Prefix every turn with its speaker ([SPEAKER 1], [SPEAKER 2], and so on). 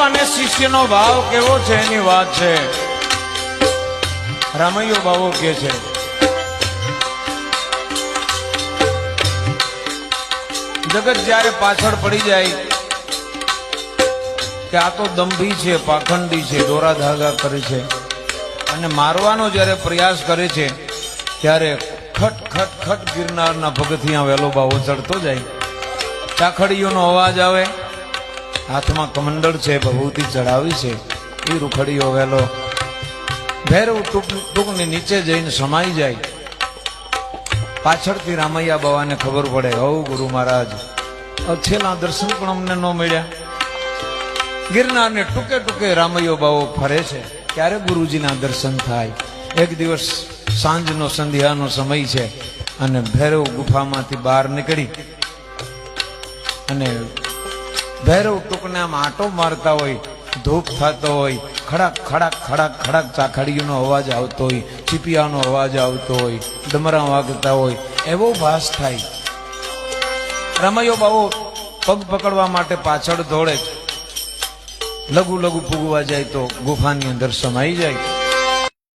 [SPEAKER 1] અને શિષ્યનો ભાવ કેવો છે એની વાત છે. રામૈયો બાવો કે છે, જગત જ્યારે પાછળ પડી જાય કે આ તો દંભી છે, પાખંડી છે, દોરા ધાગા કરે છે અને મારવાનો જ્યારે પ્રયાસ કરે છે ત્યારે ખટ ખટ ખટ ગિરનારના પગથિયાં વેલો બાવો ચડતો જાય. ચાખડીઓનો અવાજ આવે, હાથમાં કમંડળ છે, ભભૂતિ ચડાવી છે, એ રૂખડીઓ વેલો ભૈરવ ટૂંકની નીચે જઈને સમાઈ જાય. પાછળથી રામૈયા બાવાને ખબર પડે, હવ ગુરુ મહારાજ છેલ્લા દર્શન પણ અમને ન મળ્યા. ગિરનારને ટૂંકે ટૂંકે રામૈયો બાવો ફરે છે, ક્યારે ગુરુજીના દર્શન થાય. એક દિવસ સાંજનો સંધ્યાનો સમય છે અને ભૈરવ ગુફામાંથી બહાર નીકળી અને ભૈરવ ટૂંકને આમ આંટો મારતા હોય, ધૂપ થતો હોય, ખડાક ખડાક ખડાક ખડાક ચાખડીઓનો અવાજ આવતો હોય, ચીપિયાનો અવાજ આવતો હોય, ડમરા વાગતા હોય, એવો ભાસ થાય. રામૈયો બાવો પગ પકડવા માટે પાછળ દોડે છે. લઘુ લઘુ પૂગવા જાય તો ગુફાની અંદર સમાઈ જાય.